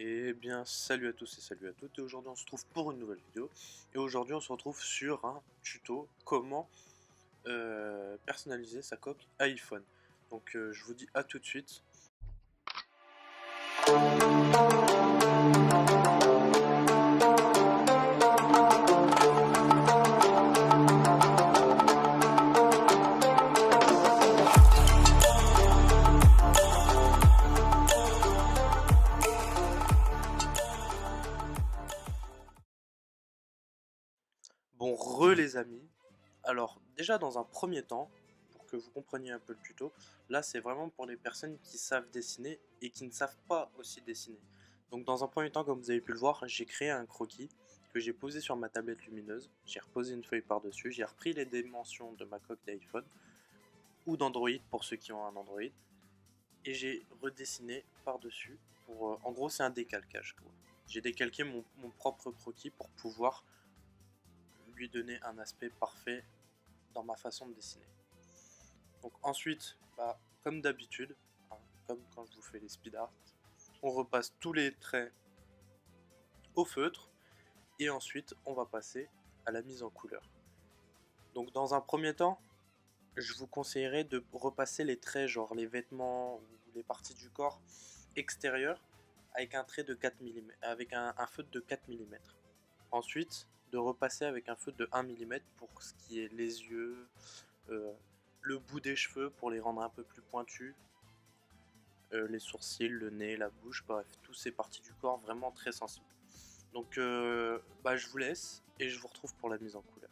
Eh bien, salut à tous et salut à toutes, et aujourd'hui on se retrouve pour une nouvelle vidéo, et aujourd'hui on se retrouve sur un tuto comment personnaliser sa coque iPhone. Donc je vous dis à tout de suite. Bon, les amis, alors déjà dans un premier temps, pour que vous compreniez un peu le tuto, là c'est vraiment pour les personnes qui savent dessiner et qui ne savent pas aussi dessiner. Donc dans un premier temps, comme vous avez pu le voir, j'ai créé un croquis que j'ai posé sur ma tablette lumineuse, j'ai reposé une feuille par-dessus, j'ai repris les dimensions de ma coque d'iPhone, ou d'Android pour ceux qui ont un Android, et j'ai redessiné par-dessus, pour, en gros c'est un décalcage, quoi. J'ai décalqué mon propre croquis pour pouvoir lui donner un aspect parfait dans ma façon de dessiner. Donc ensuite, comme d'habitude, hein, comme quand je vous fais les speed art, on repasse tous les traits au feutre et ensuite on va passer à la mise en couleur. Donc dans un premier temps, je vous conseillerais de repasser les traits, genre les vêtements ou les parties du corps extérieures, avec un trait de 4 mm, avec un feutre de 4 mm. Ensuite, de repasser avec un feutre de 1 mm pour ce qui est les yeux, le bout des cheveux pour les rendre un peu plus pointus, les sourcils, le nez, la bouche, bref, toutes ces parties du corps vraiment très sensibles. Donc je vous laisse et je vous retrouve pour la mise en couleur.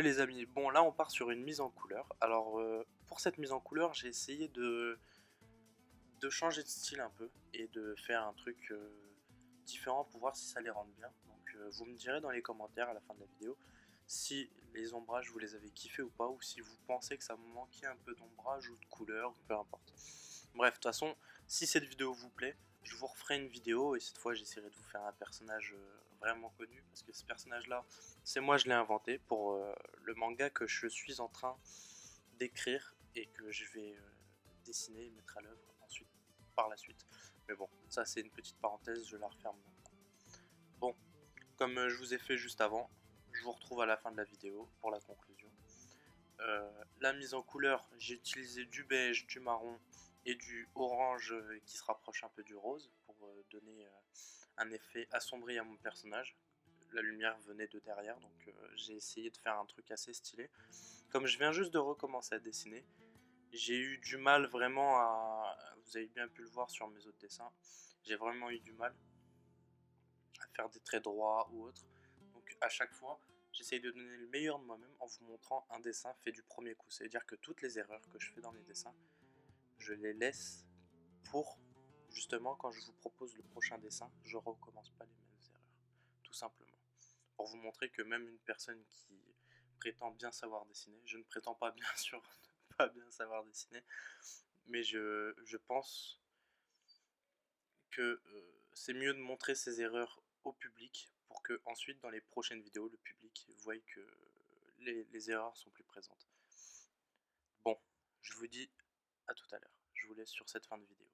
Les amis, bon là on part sur une mise en couleur. Alors pour cette mise en couleur, j'ai essayé de changer de style un peu et de faire un truc différent pour voir si ça les rend bien. Donc vous me direz dans les commentaires à la fin de la vidéo si les ombrages vous les avez kiffés ou pas, ou si vous pensez que ça me manquait un peu d'ombrage ou de couleur, peu importe. Bref, de toute façon, si cette vidéo vous plaît, je vous referai une vidéo et cette fois j'essaierai de vous faire un personnage vraiment connu, parce que ce personnage là, c'est moi, je l'ai inventé pour le manga que je suis en train d'écrire et que je vais dessiner et mettre à l'œuvre ensuite, par la suite. Mais bon, ça c'est une petite parenthèse, je la referme maintenant. Bon, comme je vous ai fait juste avant, je vous retrouve à la fin de la vidéo pour la conclusion. La mise en couleur, j'ai utilisé du beige, du marron et du orange qui se rapproche un peu du rose pour donner un effet assombri à mon personnage. La lumière venait de derrière, donc j'ai essayé de faire un truc assez stylé. Comme je viens juste de recommencer à dessiner, j'ai eu du mal vraiment à... Vous avez bien pu le voir sur mes autres dessins, j'ai vraiment eu du mal à faire des traits droits ou autres. Donc à chaque fois, j'essaye de donner le meilleur de moi-même en vous montrant un dessin fait du premier coup. C'est-à-dire que toutes les erreurs que je fais dans mes dessins, je les laisse pour, justement, quand je vous propose le prochain dessin, je recommence pas les mêmes erreurs. Tout simplement. Pour vous montrer que même une personne qui prétend bien savoir dessiner, je ne prétends pas bien sûr ne pas bien savoir dessiner, mais je pense que c'est mieux de montrer ses erreurs au public pour que ensuite dans les prochaines vidéos le public voie que les erreurs sont plus présentes. Bon, je vous dis à tout à l'heure, je vous laisse sur cette fin de vidéo.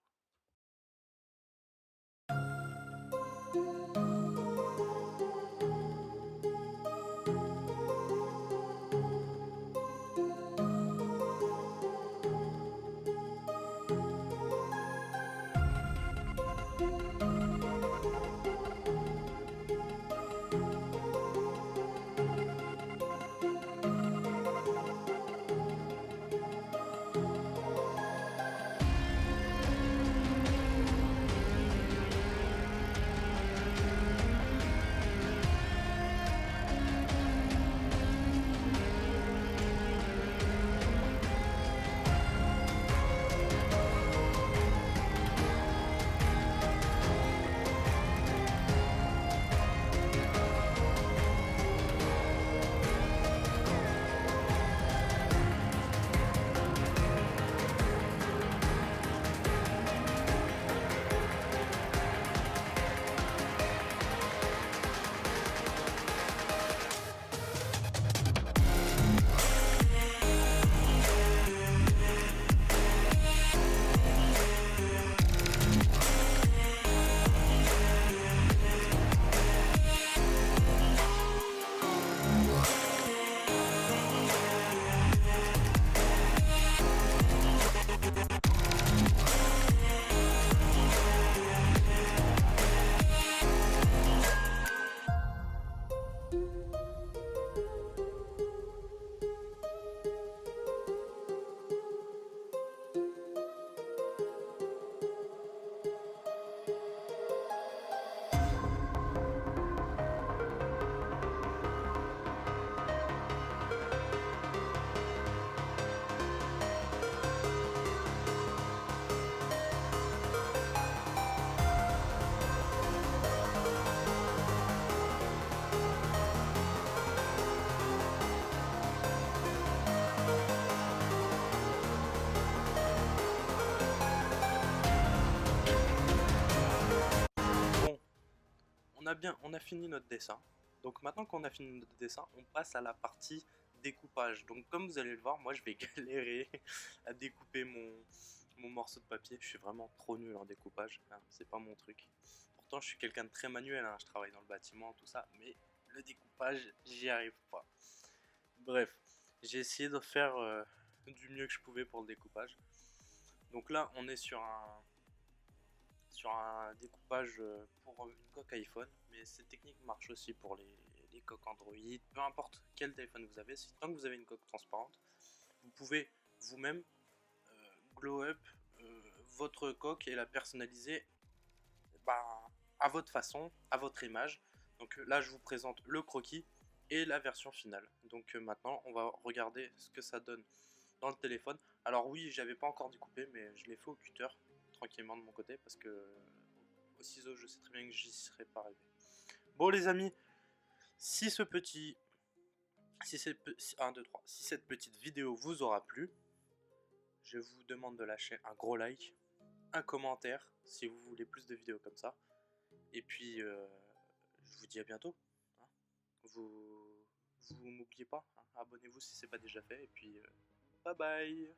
on a fini notre dessin. Donc maintenant qu'on a fini notre dessin, on passe à la partie découpage. Donc comme vous allez le voir, moi je vais galérer à découper mon morceau de papier. Je suis vraiment trop nul en découpage, hein, c'est pas mon truc. Pourtant je suis quelqu'un de très manuel, hein, je travaille dans le bâtiment, tout ça, mais le découpage, j'y arrive pas. Bref, j'ai essayé de faire du mieux que je pouvais pour le découpage. Donc là, on est sur un découpage pour une coque iPhone, mais cette technique marche aussi pour les coques Android, peu importe quel téléphone vous avez, tant que vous avez une coque transparente, vous pouvez vous-même glow up votre coque et la personnaliser bah, à votre façon, à votre image. Donc là, je vous présente le croquis et la version finale. Donc maintenant, on va regarder ce que ça donne dans le téléphone. Alors oui, j'avais pas encore découpé, mais je l'ai fait au cutter, tranquillement de mon côté, parce que au ciseau, je sais très bien que j'y serais pas arrivé. Bon les amis, si ce petit... Si, 1, 2, 3, si cette petite vidéo vous aura plu, je vous demande de lâcher un gros like, un commentaire, si vous voulez plus de vidéos comme ça. Et puis, je vous dis à bientôt. Hein. Vous m'oubliez pas, hein. Abonnez-vous si c'est pas déjà fait. Et puis, bye bye.